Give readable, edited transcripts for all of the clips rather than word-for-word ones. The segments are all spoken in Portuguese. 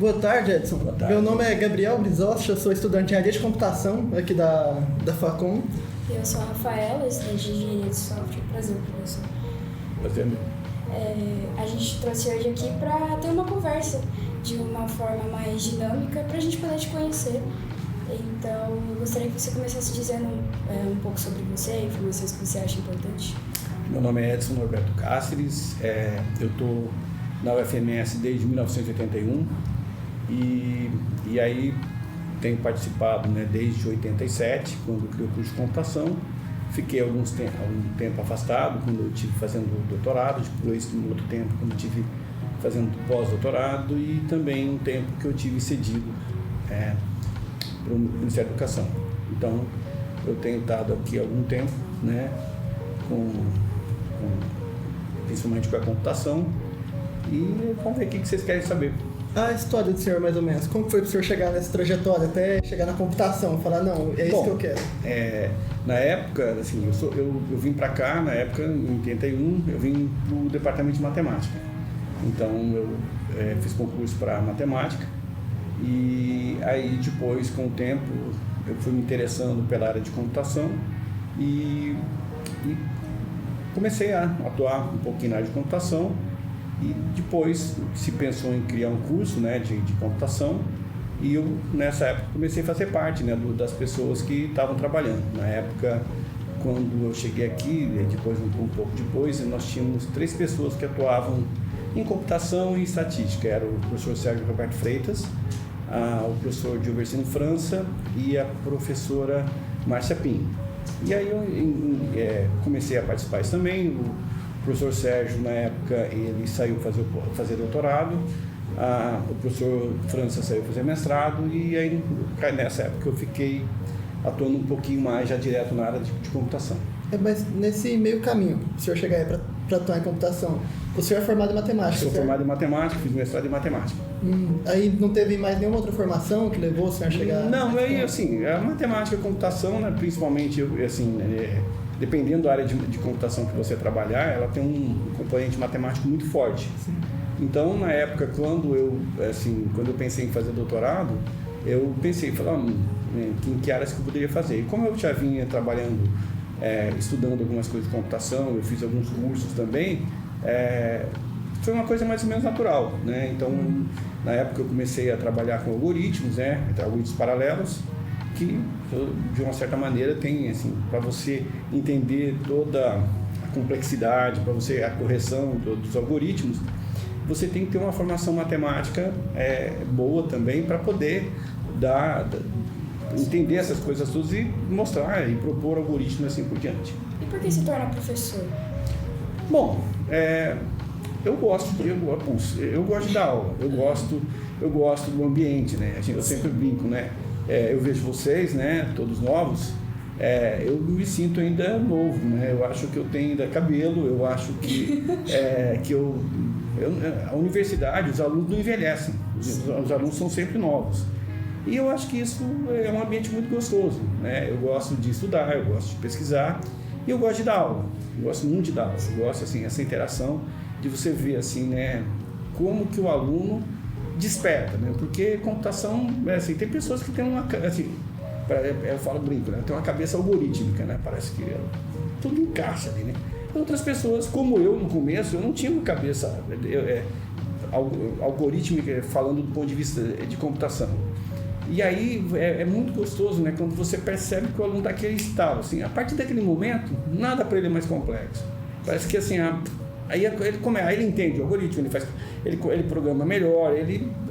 Boa tarde, Edson. Boa tarde. Meu nome é Gabriel Brizotti, eu sou estudante de engenharia de computação aqui da Facom. Eu sou a Rafaela, estudante de engenharia de software. Prazer, professor. Prazer. A gente trouxe hoje aqui para ter uma conversa de uma forma mais dinâmica para a gente poder te conhecer. Então, eu gostaria que você começasse dizendo um pouco sobre você, informações que você acha importantes. Meu nome é Edson Norberto Cáceres, eu estou na UFMS desde 1981 e aí tenho participado, né, desde 87, quando criei o curso de computação. Fiquei algum tempo afastado, quando eu estive fazendo doutorado, depois um outro tempo quando eu estive fazendo pós-doutorado e também um tempo que eu tive cedido para o Ministério da Educação. Então, eu tenho estado aqui há algum tempo, né, principalmente com a computação, e vamos ver o que vocês querem saber. A história do senhor, mais ou menos, como foi para o senhor chegar nessa trajetória, até chegar na computação, falar, não, é isso que eu quero? Na época, assim, eu vim para cá, na época, em 81, eu vim para o departamento de matemática. Então, eu fiz concurso para matemática e aí depois, com o tempo, eu fui me interessando pela área de computação e comecei a atuar um pouquinho na área de computação. E depois se pensou em criar um curso, né, de computação, e eu nessa época comecei a fazer parte, né, das pessoas que estavam trabalhando. Na época, quando eu cheguei aqui, depois um pouco depois, nós tínhamos 3 pessoas que atuavam em computação e estatística. Era o professor Sérgio Roberto Freitas, o professor Gilbertino França e a professora Márcia Pinho. E aí eu comecei a participar isso também. O professor Sérgio, na época, ele saiu fazer doutorado, o professor França saiu fazer mestrado, e aí nessa época eu fiquei atuando um pouquinho mais já direto na área de computação. Mas nesse meio caminho, o senhor chegar aí para atuar em computação, o senhor é formado em matemática? Sou formado em matemática, fiz mestrado em matemática. Aí não teve mais nenhuma outra formação que levou o senhor a chegar? Não, aí assim, a matemática e a computação, né, principalmente, assim, dependendo da área de computação que você trabalhar, ela tem um componente matemático muito forte. Sim. Então, na época, quando eu pensei em fazer doutorado, eu pensei, em que áreas que eu poderia fazer. E como eu já vinha trabalhando, estudando algumas coisas de computação, eu fiz alguns cursos também, foi uma coisa mais ou menos natural, né? Então, na época eu comecei a trabalhar com algoritmos, né? Algoritmos paralelos, que de uma certa maneira tem, assim, para você entender toda a complexidade, para você a correção dos algoritmos, você tem que ter uma formação matemática boa também para poder entender essas coisas todas e mostrar e propor algoritmos assim por diante. E por que se torna professor? Bom, eu gosto de dar aula, eu gosto do ambiente, né? Eu sempre brinco, né? Eu vejo vocês, né, todos novos, eu me sinto ainda novo, né? Eu acho que eu tenho ainda cabelo, eu acho que a universidade, os alunos não envelhecem, os alunos são sempre novos. E eu acho que isso é um ambiente muito gostoso, né? Eu gosto de estudar, eu gosto de pesquisar e eu gosto de dar aula, eu gosto muito de dar aula, eu gosto, assim, essa interação de você ver, assim, né, como que o aluno desperta, né? Porque computação, assim, tem pessoas que têm uma, assim, eu falo brinco, né? Tem uma cabeça algorítmica, né? Parece que tudo encaixa ali, né? Outras pessoas, como eu no começo, eu não tinha uma cabeça algorítmica falando do ponto de vista de computação. E aí é muito gostoso, né? Quando você percebe que o aluno daquele estado, assim, a partir daquele momento, nada para ele é mais complexo. Parece que assim, aí ele entende o algoritmo, ele programa melhor,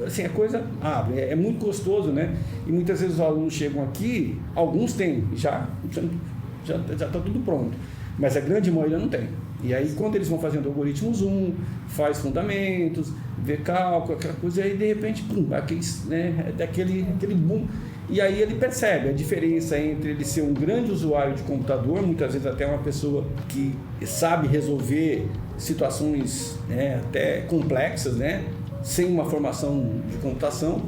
assim, a coisa abre, é muito gostoso, né? E muitas vezes os alunos chegam aqui, alguns têm, já está tudo pronto, mas a grande maioria não tem. E aí quando eles vão fazendo algoritmos, faz fundamentos, vê cálculo, aquela coisa, e aí de repente, aquele boom. E aí ele percebe a diferença entre ele ser um grande usuário de computador, muitas vezes até uma pessoa que sabe resolver situações, né, até complexas, né, sem uma formação de computação,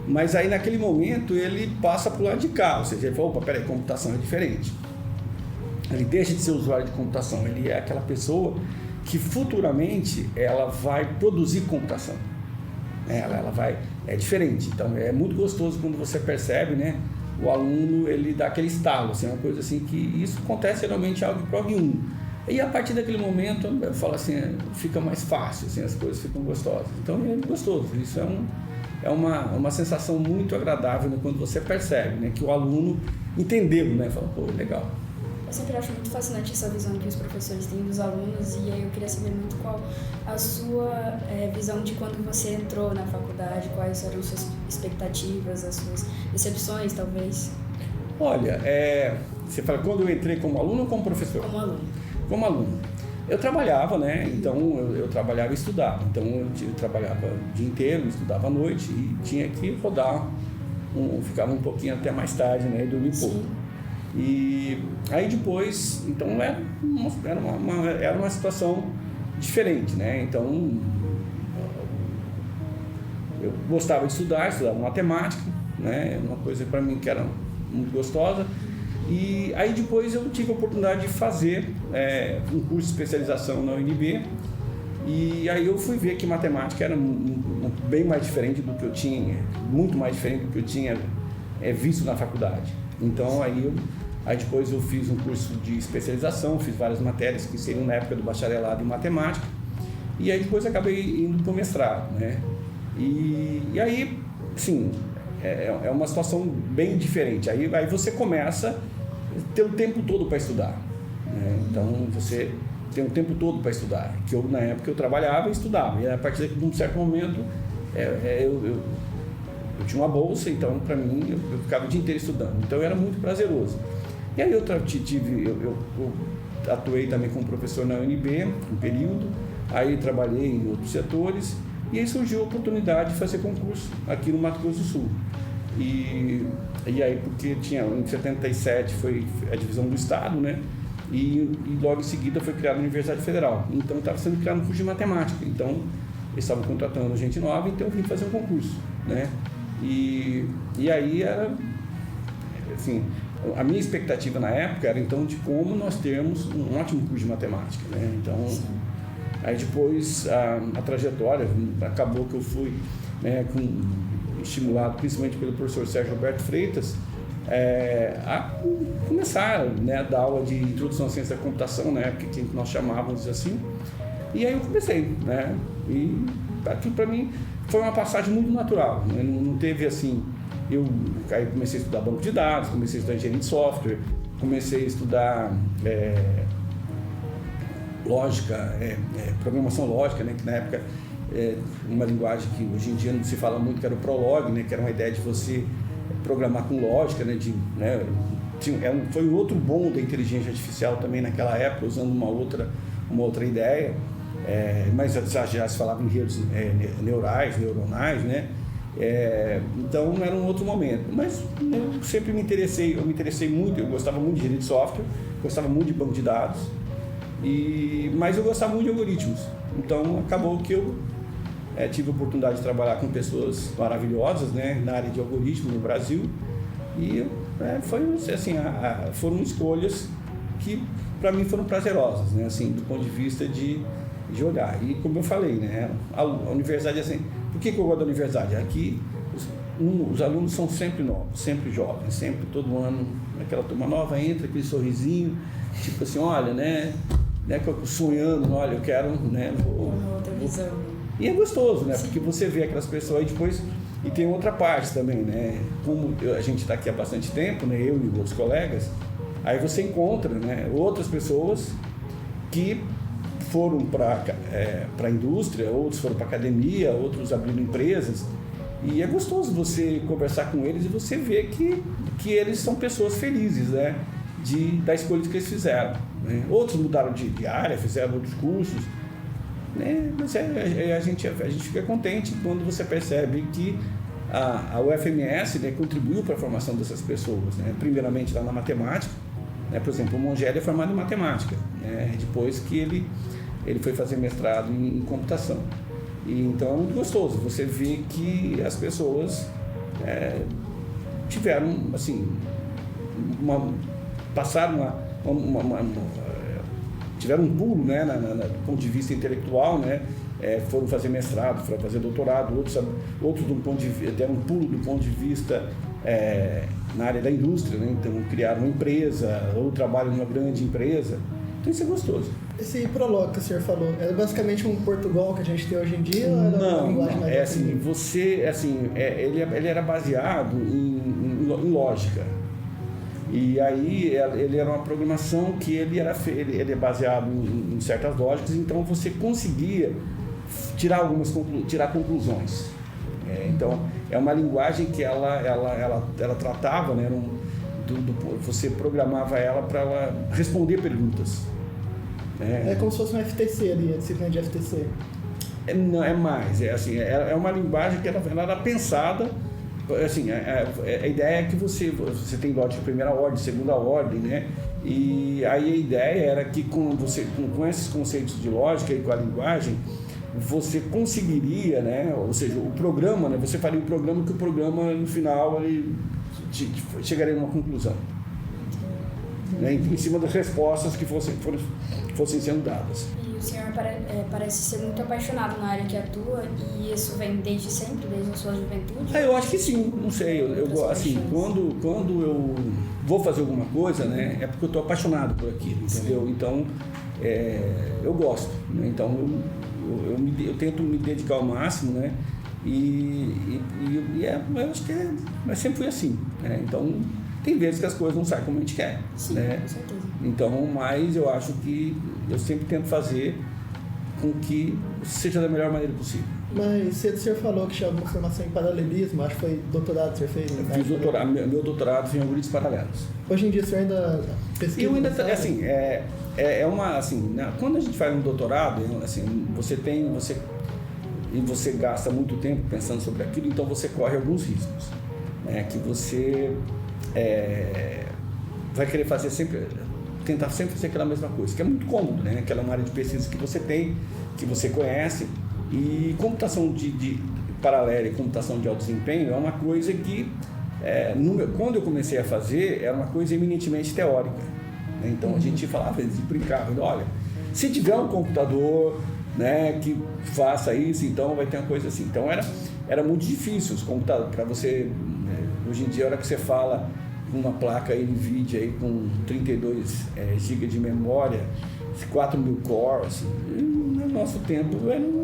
mas aí naquele momento ele passa para o lado de cá, ou seja, ele fala, opa, peraí, computação é diferente. Ele deixa de ser usuário de computação, ele é aquela pessoa que futuramente ela vai produzir computação. né? Ela vai, é diferente. Então é muito gostoso quando você percebe, né? O aluno, ele dá aquele estalo, assim, uma coisa assim que isso acontece geralmente algo de prova 1. E a partir daquele momento, eu falo assim, fica mais fácil, assim, as coisas ficam gostosas. Então é gostoso, isso é uma sensação muito agradável, né, quando você percebe, né, que o aluno entendeu, né, fala, pô, legal. Eu sempre acho muito fascinante essa visão que os professores têm dos alunos, e aí eu queria saber muito qual a sua visão de quando você entrou na faculdade, quais eram as suas expectativas, as suas decepções, talvez. Olha, você fala quando eu entrei como aluno ou como professor? Como aluno. Como aluno. Eu trabalhava, né? Então eu trabalhava e estudava. Então eu trabalhava o dia inteiro, estudava à noite e tinha que rodar, ficava um pouquinho até mais tarde, né? E dormir pouco. E aí depois, então era uma situação diferente, né? Então eu gostava de estudava matemática, né? Uma coisa para mim que era muito gostosa. E aí depois eu tive a oportunidade de fazer um curso de especialização na UNB, e aí eu fui ver que matemática era bem mais diferente do que eu tinha, muito mais diferente do que eu tinha visto na faculdade. Então aí depois eu fiz um curso de especialização, fiz várias matérias que seriam na época do bacharelado em matemática, e aí depois acabei indo para o mestrado, né? E aí, sim, é uma situação bem diferente. Aí você começa a ter o tempo todo para estudar, né? Então você tem o tempo todo para estudar. Que na época eu trabalhava e estudava, e a partir de um certo momento eu tinha uma bolsa, então para mim eu ficava o dia inteiro estudando. Então era muito prazeroso. E aí eu atuei também como professor na UNB um período, aí trabalhei em outros setores. E aí surgiu a oportunidade de fazer concurso aqui no Mato Grosso do Sul. E aí, porque em 77 foi a divisão do Estado, né? E logo em seguida foi criada a Universidade Federal. Então estava sendo criado um curso de matemática. Então eles estavam contratando gente nova, então eu vim fazer um concurso, né? E aí era, assim, a minha expectativa na época era então de como nós termos um ótimo curso de matemática, né? Então aí depois a trajetória acabou que eu fui, né, estimulado principalmente pelo professor Sérgio Roberto Freitas a começar, né, a dar aula de introdução à ciência da computação, né, que nós chamávamos assim. E aí eu comecei, né, e aquilo para mim foi uma passagem muito natural, né, não teve assim, aí comecei a estudar banco de dados, comecei a estudar engenharia de software, comecei a estudar lógica, programação lógica, né, que na época uma linguagem que hoje em dia não se fala muito, que era o Prolog, né, que era uma ideia de você programar com lógica, né, foi um outro boom da inteligência artificial também naquela época, usando uma outra ideia, mas já se falava em redes neuronais, né, então era um outro momento. Mas eu sempre me interessei muito, eu gostava muito de engenharia de software, gostava muito de banco de dados, mas eu gostava muito de algoritmos. Então acabou que eu tive a oportunidade de trabalhar com pessoas maravilhosas, né, na área de algoritmo no Brasil, e foi assim, foram escolhas que para mim foram prazerosas, né, assim, do ponto de vista de olhar. E como eu falei, né, a universidade, assim, por que eu gosto da universidade? Aqui os alunos são sempre novos, sempre jovens, sempre, todo ano aquela turma nova entra, aquele sorrisinho, tipo assim, olha, né, sonhando, olha, eu quero, né, uma outra visão. E é gostoso, né, porque você vê aquelas pessoas aí depois, e tem outra parte também, né, como a gente está aqui há bastante tempo, né, eu e outros colegas, aí você encontra, né, outras pessoas que foram para a indústria, outros foram para a academia, outros abriram empresas, e é gostoso você conversar com eles e você ver que eles são pessoas felizes, né, da escolha que eles fizeram, né? Outros mudaram de área, fizeram outros cursos, né? Mas a gente fica contente quando você percebe que a UFMS, né, contribuiu para a formação dessas pessoas, né? Primeiramente lá na matemática, né? Por exemplo, o Mongeli é formado em matemática, né? Depois que ele foi fazer mestrado em computação. E então é muito gostoso você ver que as pessoas tiveram, assim, tiveram um pulo, né, do ponto de vista intelectual, né, foram fazer mestrado, foram fazer doutorado, outros deram um pulo do ponto de vista na área da indústria, né? Então criaram uma empresa ou trabalham numa grande empresa. Então isso é gostoso. Esse Prolog que o senhor falou, é basicamente um Portugal que a gente tem hoje em dia? Não, ele era baseado em lógica. E aí ele era uma programação que ele é baseado em certas lógicas, então você conseguia tirar conclusões. Então é uma linguagem que ela tratava, né, você programava ela para ela responder perguntas. É como se fosse um FTC ali, a disciplina de FTC. Não, é mais, é uma linguagem que ela era pensada, assim, a ideia é que você tem lógica de primeira ordem, segunda ordem, né? E aí a ideia era que com esses conceitos de lógica e com a linguagem, você conseguiria, né? Ou seja, o programa, né? Você faria um programa que o programa, no final, ele chegaria numa conclusão. Né? Em cima das respostas que fossem sendo dadas. E o senhor parece ser muito apaixonado na área que atua, e isso vem desde sempre, desde a sua juventude? Eu acho que sim, não sei. Quando eu vou fazer alguma coisa, né, é porque eu estou apaixonado por aquilo, entendeu? Então, eu gosto, né? Então eu tento me dedicar ao máximo, né? Eu acho que mas sempre foi assim, né? Então tem vezes que as coisas não saem como a gente quer. Sim, né? Com certeza. Então, mas eu acho que eu sempre tento fazer com que seja da melhor maneira possível. Mas o senhor falou que tinha alguma formação em paralelismo, acho que foi doutorado que o senhor fez? Eu fiz doutorado, meu doutorado foi em algoritmos paralelos. Hoje em dia o senhor ainda pesquisa? Eu ainda, quando a gente faz um doutorado, assim, você gasta muito tempo pensando sobre aquilo, então você corre alguns riscos, né? Que você vai querer tentar sempre fazer aquela mesma coisa, que é muito cômodo, né? Aquela área de pesquisa que você tem, que você conhece, e computação de paralela e computação de alto desempenho é uma coisa que, quando eu comecei a fazer, era uma coisa eminentemente teórica, né? Então a gente falava, brincava, olha, se tiver um computador, né, que faça isso, então vai ter uma coisa assim. Então era muito difícil os computadores, para você, hoje em dia, a hora que você fala uma placa NVIDIA aí com 32 GB de memória, 4.000 cores, no nosso tempo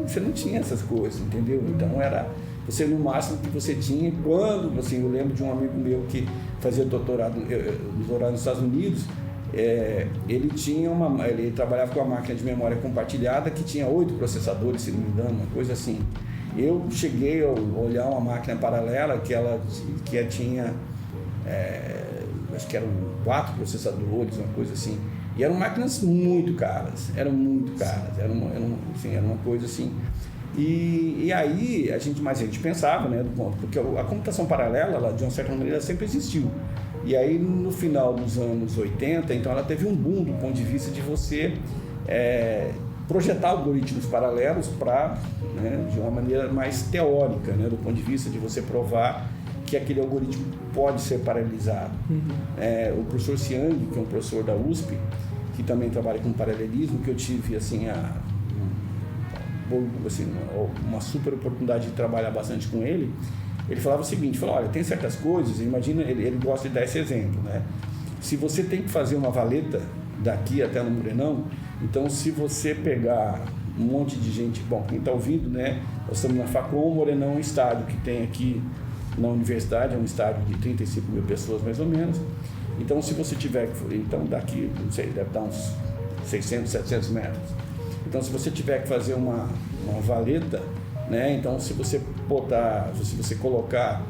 você não tinha essas coisas, entendeu? Então era você no máximo que você tinha. Quando, assim, eu lembro de um amigo meu que fazia doutorado nos Estados Unidos, ele trabalhava com uma máquina de memória compartilhada que tinha 8 processadores, se não me engano, uma coisa assim. Eu cheguei a olhar uma máquina paralela que tinha acho que eram 4 processadores, uma coisa assim, e eram máquinas muito caras, era uma coisa assim. E aí a gente pensava, né, porque a computação paralela, ela, de uma certa maneira, sempre existiu. E aí no final dos anos 80, então ela teve um boom do ponto de vista de você projetar algoritmos paralelos de uma maneira mais teórica, né, do ponto de vista de você provar que aquele algoritmo pode ser paralelizado. O professor Siang, que é um professor da USP, que também trabalha com paralelismo, que eu tive uma super oportunidade de trabalhar bastante com ele. Ele falava o seguinte, olha, tem certas coisas, imagina, ele gosta de dar esse exemplo, né? Se você tem que fazer uma valeta daqui até no Morenão, então se você pegar um monte de gente, bom, quem está ouvindo, né? Nós estamos na Facom, Morenão é um estádio que tem aqui na universidade, é um estádio de 35 mil pessoas mais ou menos. Então se você tiver, então daqui, não sei, deve dar uns 600, 700 metros. Então se você tiver que fazer uma valeta, né? Então se você colocar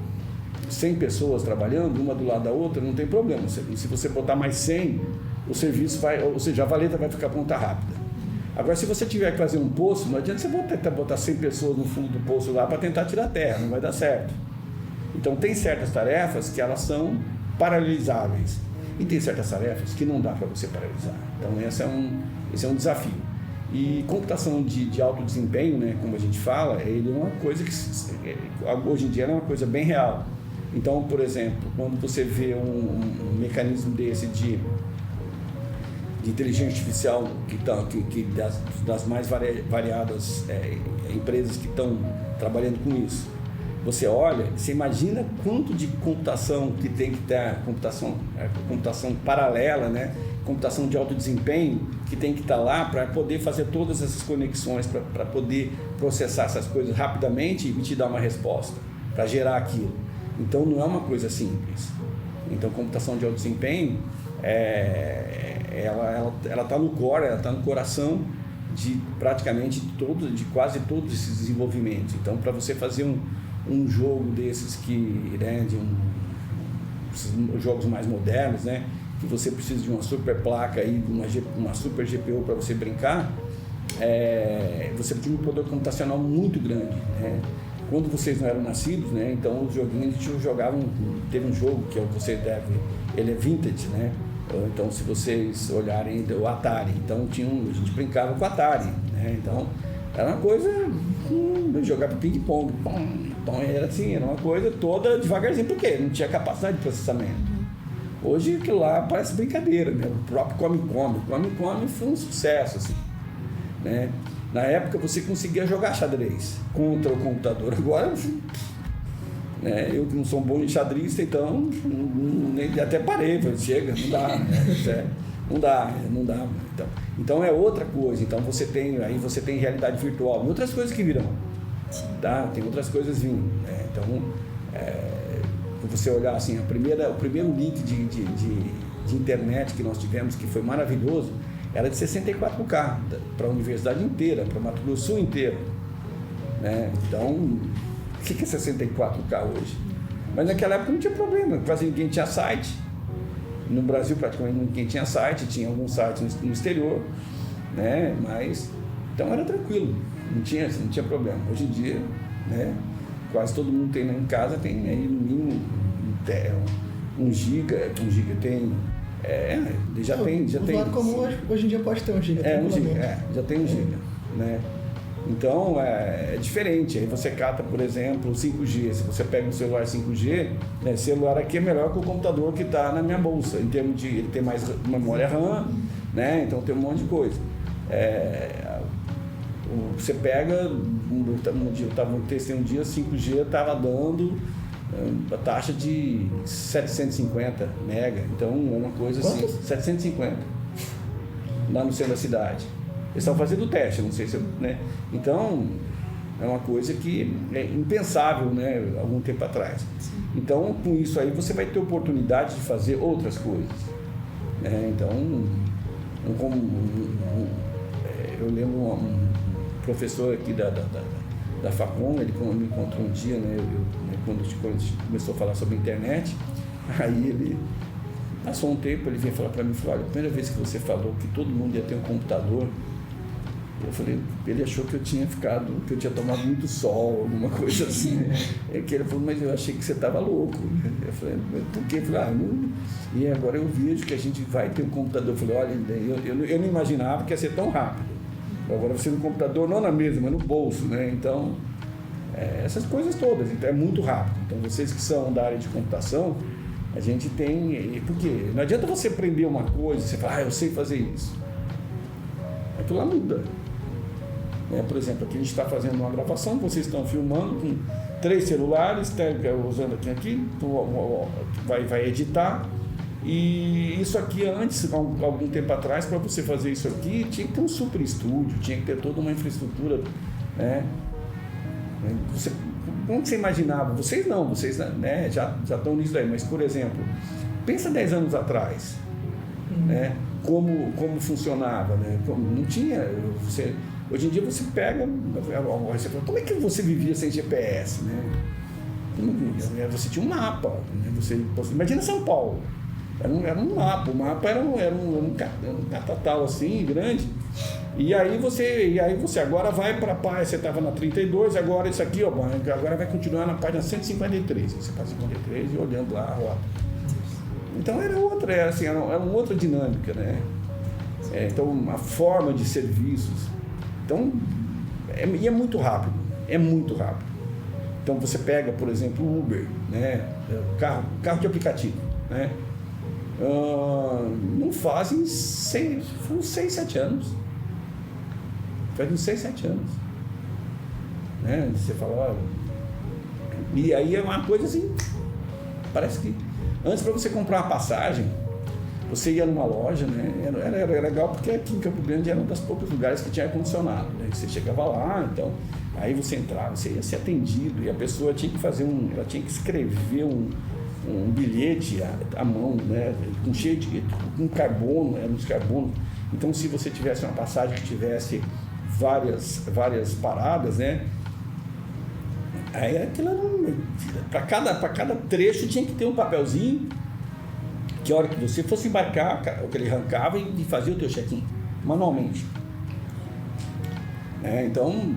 100 pessoas trabalhando, uma do lado da outra, não tem problema. Se você botar mais 100, o serviço ou seja, a valeta vai ficar pronta rápida. Agora, se você tiver que fazer um poço, não adianta você tentar botar 100 pessoas no fundo do poço lá para tentar tirar a terra, não vai dar certo. Então, tem certas tarefas que elas são paralelizáveis e tem certas tarefas que não dá para você paralisar. Então, esse é um desafio. E computação de alto desempenho, né, como a gente fala, ele é uma coisa que hoje em dia é uma coisa bem real. Então, por exemplo, quando você vê um mecanismo desse de de inteligência artificial das mais variadas empresas que estão trabalhando com isso. Você olha, você imagina quanto de computação que tem que ter, computação paralela, né? Computação de alto desempenho, que tem que estar lá para poder fazer todas essas conexões, para poder processar essas coisas rapidamente e te dar uma resposta, para gerar aquilo. Então não é uma coisa simples. Então computação de alto desempenho, ela está no core, ela está no coração de praticamente de quase todos esses desenvolvimentos. Então para você fazer um jogo desses né, jogos mais modernos, né, que você precisa de uma super placa e uma super GPU para você brincar, você precisa de um poder computacional muito grande, né? Quando vocês não eram nascidos, né, então os joguinhos jogavam, teve um jogo que ele é vintage, né? Então se vocês olharem o Atari, então a gente brincava com o Atari, né? Então era uma coisa, jogava ping-pong, então era assim, era uma coisa toda devagarzinho, porque não tinha capacidade de processamento. Hoje aquilo lá parece brincadeira, né? O próprio Come foi um sucesso, assim, né? Na época você conseguia jogar xadrez contra o computador, agora, né? Eu não sou um bom xadrista, então até parei, falei, chega, não dá, né? Não dá. Então é outra coisa. Então você tem realidade virtual e outras coisas que virão, tá? Tem outras coisas vindo, né? Então, você olhar assim, o primeiro link de internet que nós tivemos, que foi maravilhoso, era de 64K para a universidade inteira, para Mato Grosso do Sul inteiro, né? Então, o que é 64K hoje? Mas naquela época não tinha problema, quase ninguém tinha site. No Brasil praticamente ninguém tinha site, tinha alguns sites no exterior, né? Mas então era tranquilo, não tinha problema. Hoje em dia, né, quase todo mundo tem em casa, tem aí no mínimo 1 giga tem, já tem. O comum hoje em dia pode ter 1 giga. Já tem 1 giga, né? Então é diferente. Aí você cata, por exemplo, 5G. Se você pega um celular 5G, né, celular aqui é melhor que o computador que está na minha bolsa, em termos de ele tem mais memória RAM, né? Então tem um monte de coisa. Você pega, eu estava testando um dia, 5G estava dando a taxa de 750 mega, então é uma coisa assim, 750 lá no centro da cidade. Eles estão fazendo o teste, não sei se, né? Então é uma coisa que é impensável, né, algum tempo atrás. Então com isso aí você vai ter oportunidade de fazer outras coisas, né? Então eu lembro um professor aqui da Facom, ele me encontrou um dia, né, quando a gente começou a falar sobre a internet, aí ele passou um tempo, ele veio falar para mim, olha, a primeira vez que você falou que todo mundo ia ter um computador, eu falei, ele achou que eu tinha tomado muito sol, alguma coisa assim. Que ele falou, mas eu achei que você estava louco. Eu falei, por quê? Eu falei, não. E agora eu vejo que a gente vai ter um computador. Eu falei, olha, eu não imaginava que ia ser tão rápido. Agora você no computador, não na mesa, mas no bolso, né? Então, essas coisas todas, então é muito rápido. Então vocês que são da área de computação, a gente tem, porque não adianta você aprender uma coisa, você fala, eu sei fazer isso. Aquilo lá muda. Por exemplo, aqui a gente está fazendo uma gravação, vocês estão filmando com 3 celulares, usando aqui, vai editar. E isso aqui antes, algum tempo atrás, para você fazer isso aqui, tinha que ter um super estúdio, tinha que ter toda uma infraestrutura, né? Como você imaginava? Vocês não, vocês, né, já estão nisso daí, mas, por exemplo, pensa 10 anos atrás, né? Como funcionava, né? Não tinha... Hoje em dia você pega, você fala, como é que você vivia sem GPS, né? Você tinha um mapa, né? Imagina São Paulo, era um mapa, o mapa era um catatal assim, grande, e aí você agora vai para a página, você estava na 32, agora isso aqui, ó, agora vai continuar na página 153, você passa 53 e olhando lá a rota. Então era uma outra dinâmica, né? Então a forma de serviços. Então, e é muito rápido. Então você pega, por exemplo, o Uber, né? Carro de aplicativo, né? Não fazem 6, 7 anos. Faz uns 6, 7 anos. Né? Você fala, olha... E aí é uma coisa assim, parece que... Antes, para você comprar uma passagem, você ia numa loja, né? Era legal porque aqui em Campo Grande era um dos poucos lugares que tinha ar-condicionado. Né? Você chegava lá, então, aí você entrava, você ia ser atendido e a pessoa tinha que ela tinha que escrever um bilhete à mão, né? Com carbono, era uns carbono. Então, se você tivesse uma passagem que tivesse várias paradas, né? Aí aquilo para cada trecho tinha que ter um papelzinho que a hora que você fosse embarcar, que ele arrancava e fazia o teu check-in manualmente. Então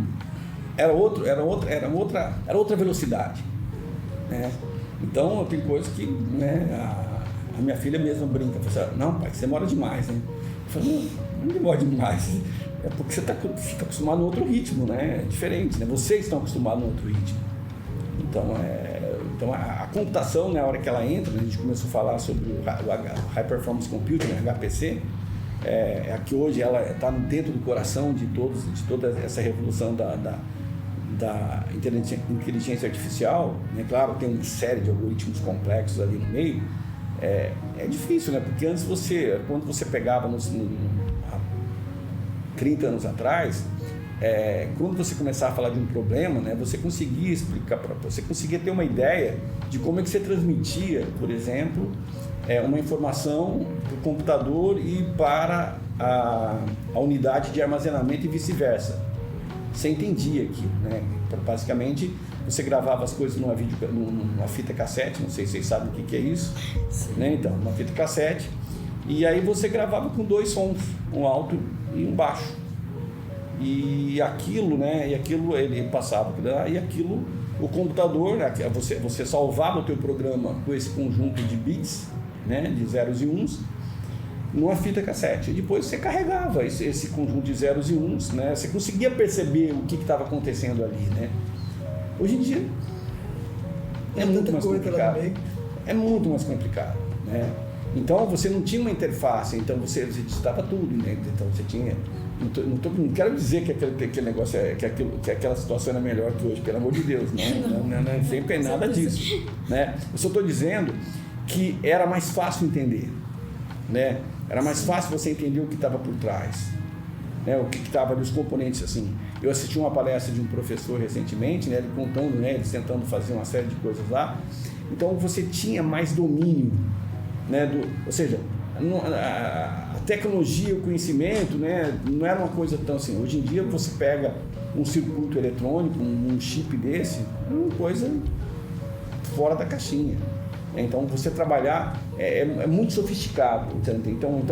era outra velocidade, né? Então tem coisas que, né, a minha filha mesmo brinca, fala assim, não pai, você demora demais, né? Eu falo, não demora demais, é porque você fica acostumado no outro ritmo, né? É diferente, né? Vocês estão acostumados no outro ritmo. Então a computação, né, a hora que ela entra, né, a gente começou a falar sobre o High Performance Computing, né, HPC, que hoje ela está dentro do coração de toda essa revolução da inteligência artificial, né? Claro, tem uma série de algoritmos complexos ali no meio. É difícil, né? Porque antes quando você pegava há 30 anos atrás, quando você começava a falar de um problema, né, você conseguia explicar, você conseguia ter uma ideia de como é que você transmitia, por exemplo, uma informação do computador e para a unidade de armazenamento e vice-versa. Você entendia aquilo, né? Basicamente, você gravava as coisas numa fita cassete, não sei se vocês sabem o que é isso, né? Então, uma fita cassete, e aí você gravava com 2 sons, um alto e um baixo. E aquilo, né? E aquilo ele passava, e aquilo, o computador, né, você salvava o teu programa com esse conjunto de bits, né? De zeros e uns, numa fita cassete. E depois você carregava esse conjunto de zeros e uns, né? Você conseguia perceber o que estava acontecendo ali, né? Hoje em dia é muito mais complicado. É muito mais complicado, né? Então você não tinha uma interface, então você digitava tudo, né? Então você tinha... Não quero dizer que aquele negócio que aquela situação era melhor que hoje, pelo amor de Deus, não sempre é nada disso, né? Eu só estou dizendo que era mais fácil entender, né? Era mais fácil você entender o que estava por trás, né? O que estava ali, os componentes, assim. Eu assisti uma palestra de um professor recentemente, né? Ele contando, né? Ele tentando fazer uma série de coisas lá. Então você tinha mais domínio, né? Ou seja, a tecnologia, o conhecimento, né, não era uma coisa tão assim. Hoje em dia você pega um circuito eletrônico, um chip desse, é uma coisa fora da caixinha. Então você trabalhar é muito sofisticado, então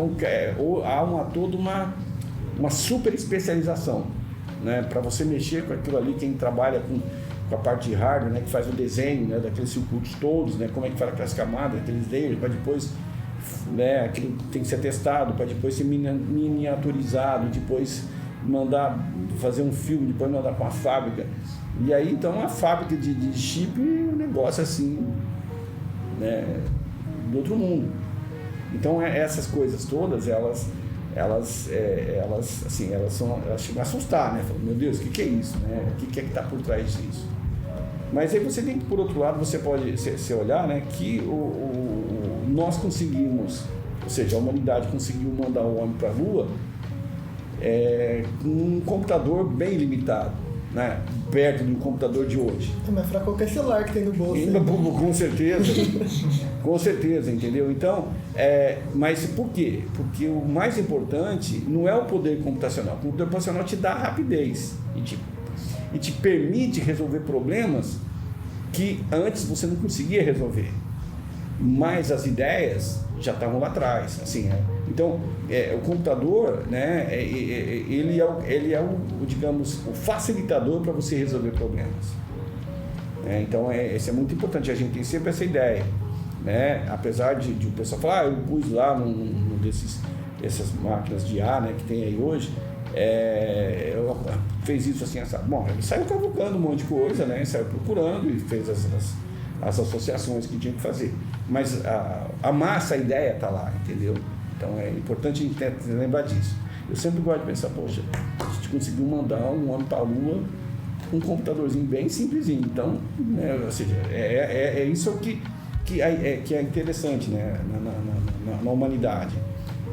há toda uma super especialização, né, para você mexer com aquilo ali. Quem trabalha com a parte de hardware, né, que faz o desenho, né, daqueles circuitos todos, né, como é que faz aquelas camadas, aqueles layers, para depois, né, aquilo tem que ser testado, para depois ser miniaturizado, depois mandar fazer um filme, depois mandar para uma fábrica. E aí então a fábrica de chip é um negócio assim, né, do outro mundo. Então essas coisas todas, elas chegam a assustar, né? Falam, meu Deus, o que é isso, né? O que é que está por trás disso? Mas aí você tem que, por outro lado, você pode se olhar, né, que nós conseguimos, ou seja, a humanidade conseguiu mandar o homem para a Lua com um computador bem limitado, né, perto do computador de hoje. Mas para qualquer celular que tem no bolso. Com certeza, com certeza, entendeu? Então, mas por quê? Porque o mais importante não é o poder computacional. O poder computacional te dá rapidez e te permite resolver problemas que antes você não conseguia resolver. Mas as ideias já estavam lá atrás, assim, Então, o computador, né, ele é o, digamos, o facilitador para você resolver problemas. Então, isso é muito importante, a gente tem sempre essa ideia, né? Apesar de o pessoal falar, eu pus lá num essas máquinas de ar, né, que tem aí hoje, fez isso assim, sabe? Bom, ele saiu cavucando um monte de coisa, né? Saiu procurando e fez as associações que tinham que fazer. Mas a massa, a ideia está lá, entendeu? Então é importante a gente lembrar disso. Eu sempre gosto de pensar, poxa, a gente conseguiu mandar um homem para a Lua com um computadorzinho bem simplesinho. Então, né, ou seja, é isso que é interessante, né, na humanidade.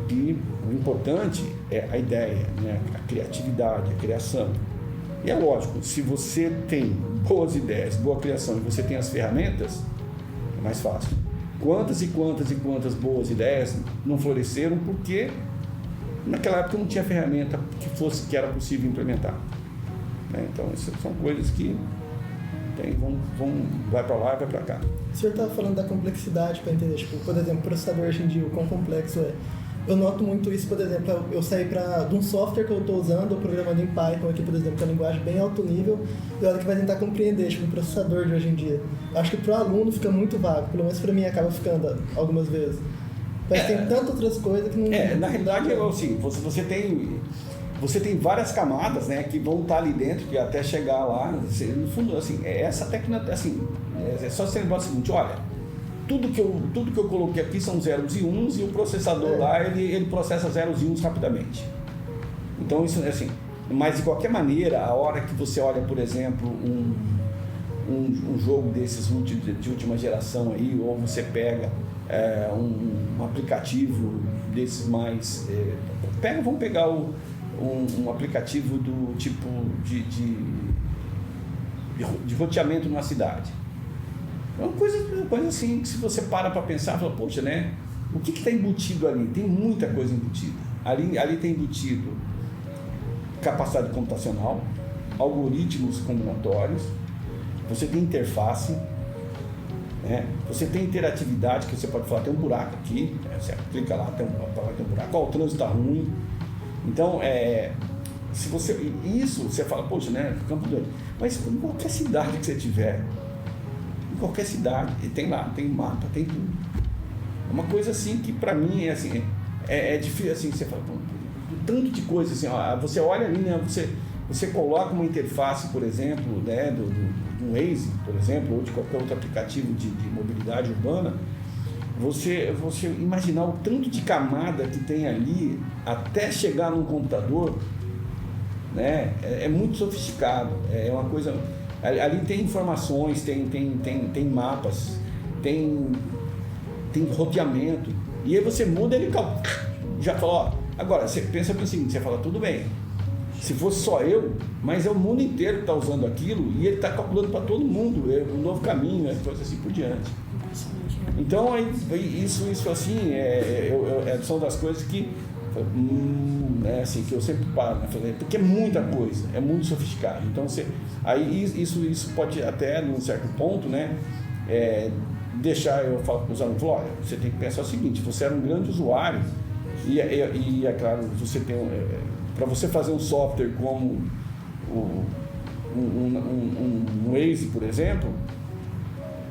E o importante é a ideia, né, a criatividade, a criação. E é lógico, se você tem boas ideias, boa criação e você tem as ferramentas, é mais fácil. Quantas e quantas boas ideias não floresceram porque naquela época não tinha ferramenta que era possível implementar. Né? Então, essas são coisas que vai para lá e vai para cá. O senhor estava falando da complexidade para entender, tipo, por exemplo, o processador hoje em dia, o quão complexo é. Eu noto muito isso, por exemplo, eu saí de um software que eu estou usando, eu programando em Python aqui, por exemplo, que é uma linguagem bem alto nível, e a hora que vai tentar compreender, tipo, o processador de hoje em dia. Acho que para o aluno fica muito vago, pelo menos para mim acaba ficando algumas vezes. Mas tem tantas outras coisas que não... Na realidade, assim, você tem várias camadas, né, que vão estar ali dentro, que até chegar lá, no fundo, assim, essa técnica, assim, é só você lembrar o seguinte, olha, tudo que eu coloquei aqui são zeros e uns, e o processador lá, ele processa zeros e uns rapidamente. Então, isso é assim, mas de qualquer maneira, a hora que você olha, por exemplo, um jogo desses de última geração aí, ou você pega um aplicativo desses mais... vamos pegar um aplicativo do tipo de roteamento numa cidade. É uma coisa assim que se você para pensar, fala, poxa, né? O que está embutido ali? Tem muita coisa embutida. Ali tem embutido capacidade computacional, algoritmos combinatórios, você tem interface, né? Você tem interatividade, que você pode falar, tem um buraco aqui, você clica lá, tem um buraco, o trânsito está ruim. Então, se você fala, poxa, né? Campo Grande. Mas em qualquer cidade que você tiver, qualquer cidade, tem lá, tem mapa, tem tudo. É uma coisa assim que para mim é assim, é difícil assim, você fala, tanto de coisa assim, ó, você olha ali, né, você coloca uma interface, por exemplo, né, do Waze, por exemplo, ou de qualquer outro aplicativo de mobilidade urbana, você imaginar o tanto de camada que tem ali até chegar num computador, né, é muito sofisticado, é uma coisa... Ali tem informações, tem mapas, tem roteamento. E aí você muda, ele já fala, ó, agora você pensa no seguinte, você fala, tudo bem, se fosse só eu, mas é o mundo inteiro que está usando aquilo e ele está calculando para todo mundo, um novo caminho, coisa assim por diante. Então, isso assim, são das coisas que assim, que eu sempre paro, né, porque é muita coisa, é muito sofisticado. Então, isso pode até, num certo ponto, né, deixar, eu falo para os alunos, olha, você tem que pensar o seguinte, você era um grande usuário e é claro, você tem, para você fazer um software como um Waze, por exemplo,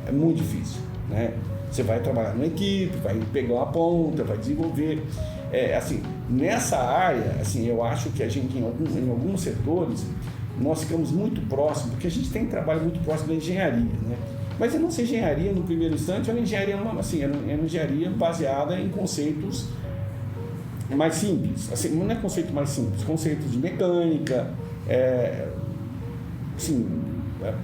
é muito difícil, né? Você vai trabalhar numa equipe, vai pegar uma ponta, vai desenvolver. Assim, nessa área, assim, eu acho que a gente, em alguns setores, nós ficamos muito próximos, porque a gente tem trabalho muito próximo da engenharia, né? Mas a nossa engenharia, no primeiro instante, era uma engenharia baseada em conceitos mais simples. Assim, não é conceito mais simples, conceitos de mecânica, assim,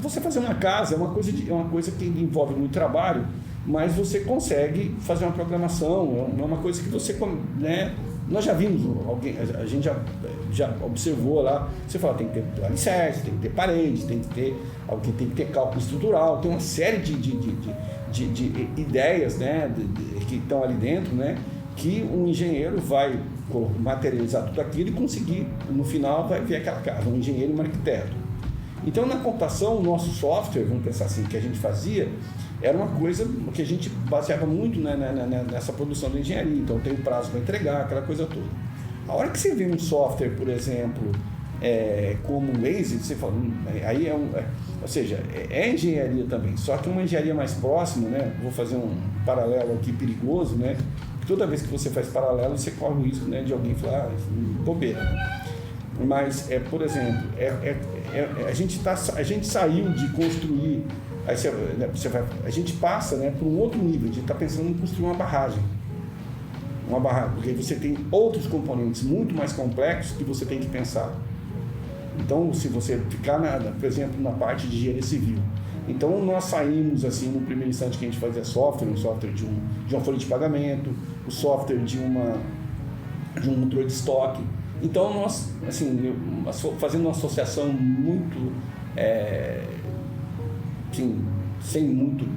você fazer uma casa é uma coisa que envolve muito trabalho, mas você consegue fazer uma programação, é uma coisa que você, né, nós já vimos a gente já observou lá, você fala, tem que ter alicerce, tem que ter parede, tem que ter cálculo estrutural, tem uma série de ideias, né, que estão ali dentro, né, que um engenheiro vai materializar tudo aquilo e conseguir, no final vai ver aquela casa, um engenheiro e um arquiteto. Então, na computação, o nosso software, vamos pensar assim, que a gente fazia, era uma coisa que a gente baseava muito, né, nessa produção da engenharia. Então, tem o prazo para entregar, aquela coisa toda. A hora que você vê um software, por exemplo, como o Waze, você fala, aí ou seja, é engenharia também, só que uma engenharia mais próxima, né? Vou fazer um paralelo aqui perigoso, né? Toda vez que você faz paralelo, você corre o risco, né, de alguém falar, bobeira. Mas, por exemplo, a gente saiu de construir, aí a gente passa, né, para um outro nível, de estar pensando em construir uma barragem, porque você tem outros componentes muito mais complexos que você tem que pensar. Então, se você ficar, por exemplo, na parte de engenharia civil, então nós saímos, assim, no primeiro instante que a gente fazia software, um software de uma folha de pagamento, o software de um motor de estoque. Então nós, assim, fazendo uma associação muito, assim, sem muito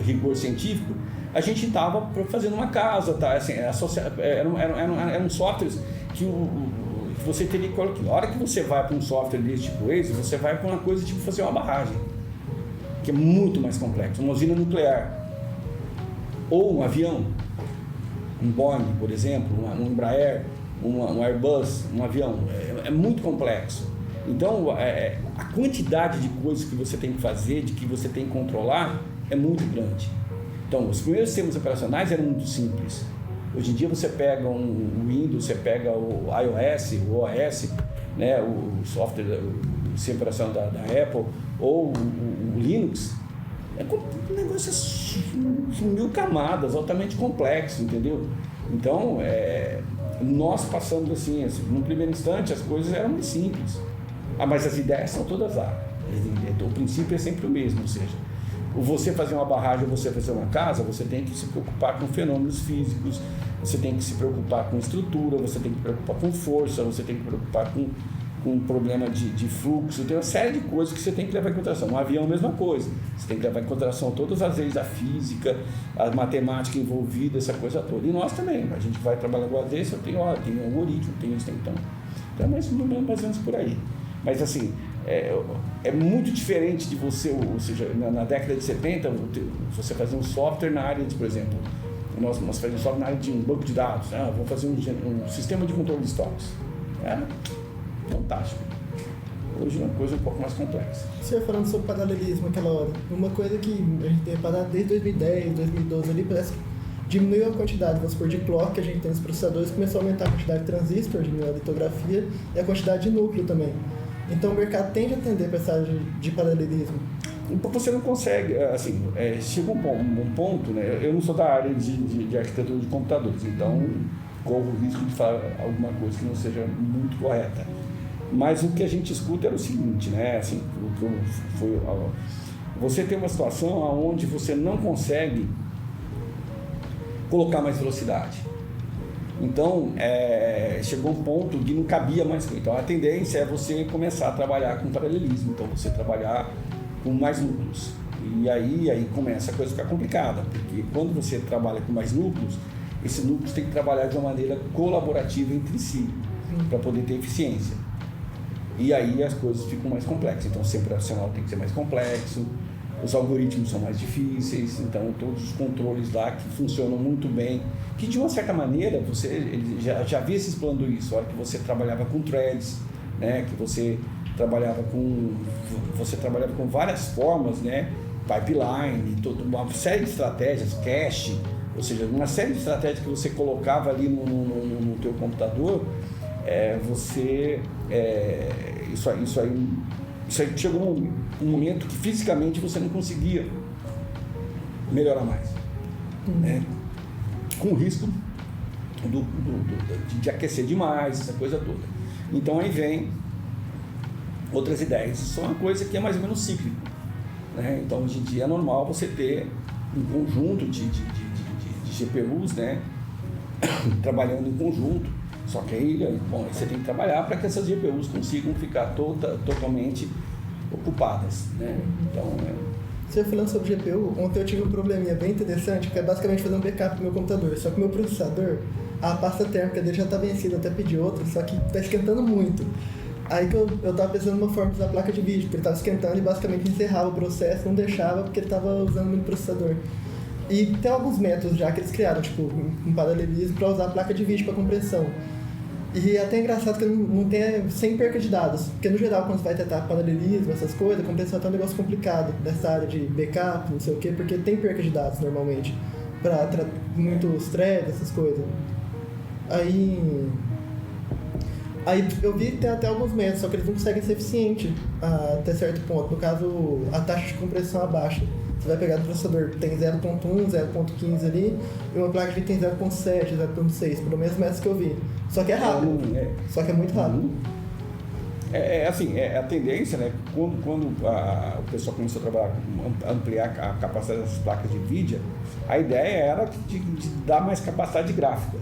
rigor científico, a gente estava fazendo uma casa, tá? Assim, eram softwares que você teria que colocar. Na hora que você vai para um software desse tipo Waze, você vai para uma coisa tipo fazer uma barragem, que é muito mais complexo, uma usina nuclear, ou um avião, um Boeing, por exemplo, um Embraer, um Airbus, um avião, é muito complexo. Então, a quantidade de coisas que você tem que fazer, de que você tem que controlar, é muito grande. Então, os primeiros sistemas operacionais eram muito simples. Hoje em dia você pega o Windows, você pega o iOS, o OS, né, o software, o sistema operacional da Apple, ou o Linux, um negócio de 1000 camadas, altamente complexo, entendeu? Então, nós passamos assim, no primeiro instante as coisas eram mais simples, mas as ideias são todas lá, o princípio é sempre o mesmo, ou seja, você fazer uma barragem ou você fazer uma casa, você tem que se preocupar com fenômenos físicos, você tem que se preocupar com estrutura, você tem que se preocupar com força, você tem que se preocupar com problema de fluxo, tem uma série de coisas que você tem que levar em consideração. Um avião, a mesma coisa, você tem que levar em consideração todas as leis da física, a matemática envolvida, essa coisa toda. E nós também, a gente vai trabalhar com a desse, tem um algoritmo, tem isso, tem então. Então é mais ou menos por aí. Mas assim, é muito diferente de você, ou seja, na década de 70, você fazer um software na área de, por exemplo, nós fazemos software na área de um banco de dados, vou fazer um sistema de controle de estoques. Fantástico. Hoje é uma coisa um pouco mais complexa. Você ia falando sobre paralelismo naquela hora. Uma coisa que a gente tem reparado desde 2010, 2012 ali, parece que diminuiu a quantidade, vamos supor, de clock que a gente tem nos processadores, começou a aumentar a quantidade de transistor, diminuiu a litografia e a quantidade de núcleo também. Então o mercado tende a atender para essa área de paralelismo. Você não consegue, assim, chega um ponto, né? Eu não sou da área de arquitetura de computadores, então corro o risco de falar alguma coisa que não seja muito correta. Mas o que a gente escuta era o seguinte, né? Assim, você tem uma situação onde você não consegue colocar mais velocidade. Então, chegou um ponto que não cabia mais. Então, a tendência é você começar a trabalhar com paralelismo. Então, você trabalhar com mais núcleos. E aí começa a coisa a ficar complicada, porque quando você trabalha com mais núcleos, esses núcleos têm que trabalhar de uma maneira colaborativa entre si, para poder ter eficiência. E aí as coisas ficam mais complexas. Então, o sistema operacional tem que ser mais complexo, os algoritmos são mais difíceis, então todos os controles lá que funcionam muito bem, que de uma certa maneira você já havia se explorando isso, a hora que você trabalhava com threads, né, que você trabalhava com várias formas, né, pipeline, uma série de estratégias, cache, ou seja, uma série de estratégias que você colocava ali no teu computador, isso aí chegou um momento que fisicamente você não conseguia melhorar mais, né? Com o risco de aquecer demais, essa coisa toda. Então aí vem outras ideias, isso é uma coisa que é mais ou menos cíclico, né? Então hoje em dia é normal você ter um conjunto de GPUs, né, trabalhando em conjunto. Só que aí você tem que trabalhar para que essas GPUs consigam ficar totalmente ocupadas, né? Então, Você falando sobre GPU, ontem eu tive um probleminha bem interessante, que é basicamente fazer um backup do meu computador. Só que o meu processador, a pasta térmica dele já está vencida, até pedi outra, só que está esquentando muito. Aí que eu estava pensando numa forma de usar a placa de vídeo, porque ele estava esquentando e basicamente encerrava o processo, não deixava porque ele estava usando muito processador. E tem alguns métodos já que eles criaram, tipo um paralelismo, para usar a placa de vídeo para compressão. E é até engraçado que não tem sem perca de dados, porque no geral quando você vai tentar paralelismo, essas coisas, a compressão é um negócio complicado dessa área de backup, não sei o quê, porque tem perca de dados normalmente, para muitos threads, essas coisas. Aí Aí eu vi que tem até alguns métodos, só que eles não conseguem ser eficientes até certo ponto. No caso, a taxa de compressão abaixa. Você vai pegar do processador que tem 0.1, 0.15 ali, e uma placa de vídeo tem 0.7, 0.6, pelo menos métodos que eu vi. Só que é rápido, só que é muito rápido. Assim, a tendência, né, quando o pessoal começou a trabalhar, ampliar a capacidade das placas de vídeo, a ideia era de dar mais capacidade gráfica.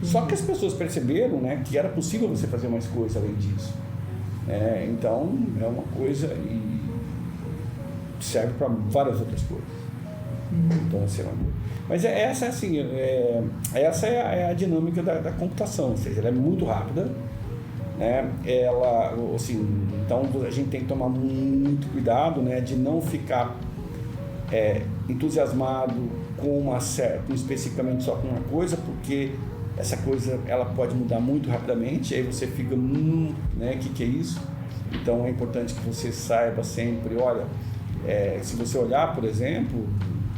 Só que as pessoas perceberam, né, que era possível você fazer mais coisa além disso. Então, é uma coisa e serve para várias outras coisas. Então, assim, mas essa é a dinâmica da computação, ou seja, ela é muito rápida, né? Ela, assim, então a gente tem que tomar muito cuidado, né, de não ficar entusiasmado especificamente só com uma coisa, porque essa coisa ela pode mudar muito rapidamente, aí você fica, né, que é isso? Então é importante que você saiba sempre, olha, se você olhar, por exemplo,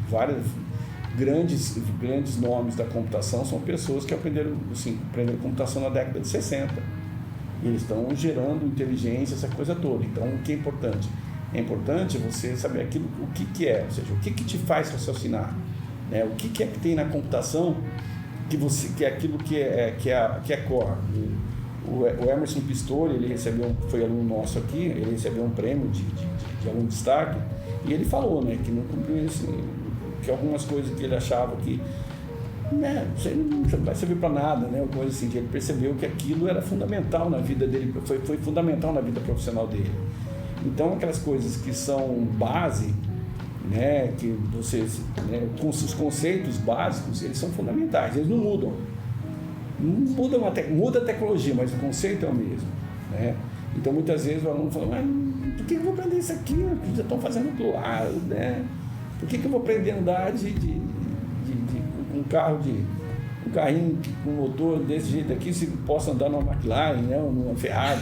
vários grandes nomes da computação são pessoas que aprenderam computação na década de 60. E eles estão gerando inteligência, essa coisa toda. Então, o que é importante? É importante você saber o que é, ou seja, o que te faz raciocinar, né? O que é que tem na computação que é aquilo que é core. O Emerson Pistori, ele foi aluno nosso aqui, ele recebeu um prêmio de aluno de destaque, e ele falou, né, que não cumpriu que algumas coisas que ele achava que não vai servir para nada, né, coisa assim, que ele percebeu que aquilo era fundamental na vida dele, foi fundamental na vida profissional dele. Então, aquelas coisas que são base, né, que vocês, né, com os conceitos básicos, eles são fundamentais, eles não mudam. Muda a tecnologia, mas o conceito é o mesmo, né? Então, muitas vezes o aluno fala, mas por que eu vou aprender isso aqui? Já estão fazendo do lado, né? Por que eu vou aprender a andar de um carrinho com motor desse jeito aqui, se posso andar numa McLaren, né, ou numa Ferrari?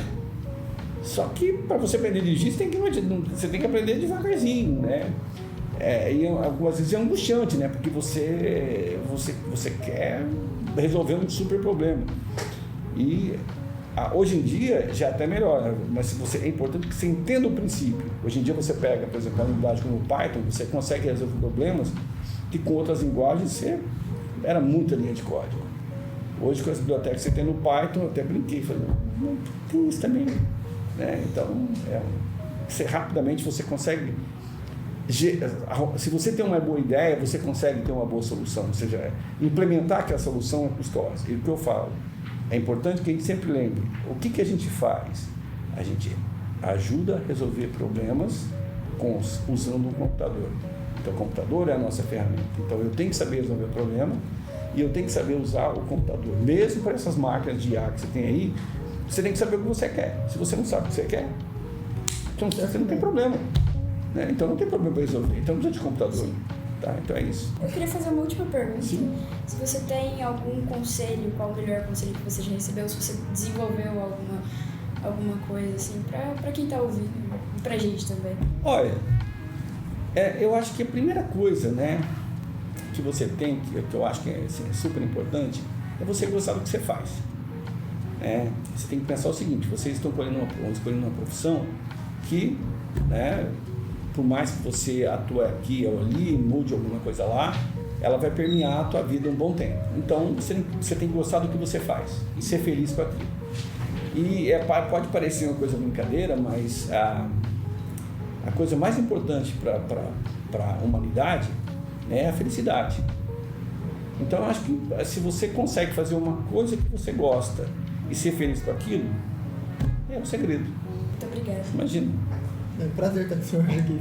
Só que para você aprender a dirigir, você tem que aprender devagarzinho, né? E algumas vezes é angustiante, né? Porque você quer resolver um super problema. E hoje em dia já até melhor, mas é importante que você entenda o princípio. Hoje em dia você pega, por exemplo, uma linguagem como o Python, você consegue resolver problemas que com outras linguagens era muita linha de código. Hoje, com as bibliotecas que você tem no Python, eu até brinquei, falei, não, tem isso também, né? Então, rapidamente você consegue, se você tem uma boa ideia, você consegue ter uma boa solução, ou seja, implementar aquela solução é custosa. E o que eu falo, é importante que a gente sempre lembre, o que a gente faz? A gente ajuda a resolver problemas usando um computador. Então, o computador é a nossa ferramenta. Então, eu tenho que saber resolver o problema e eu tenho que saber usar o computador. Mesmo para essas máquinas de IA que você tem aí, você tem que saber o que você quer. Se você não sabe o que você quer, então você não tem problema, né? Então, não tem problema para resolver. Então, não precisa de computador. Tá? Então, é isso. Eu queria fazer uma última pergunta. Sim. Se você tem algum conselho, qual o melhor conselho que você já recebeu, se você desenvolveu alguma coisa assim, para quem está ouvindo, e para a gente também. Olha, eu acho que a primeira coisa, né, que você tem, que eu acho que é super importante, é você gostar do que você faz. Você tem que pensar o seguinte, vocês estão escolhendo uma profissão que, né, por mais que você atue aqui ou ali, mude alguma coisa lá, ela vai permear a tua vida um bom tempo. Então, você tem que gostar do que você faz e ser feliz com aquilo. E pode parecer uma coisa brincadeira, mas a coisa mais importante para a humanidade é a felicidade. Então, eu acho que se você consegue fazer uma coisa que você gosta e ser feliz com aquilo, é um segredo. Muito obrigada. Imagina. É um prazer estar com o senhor aqui.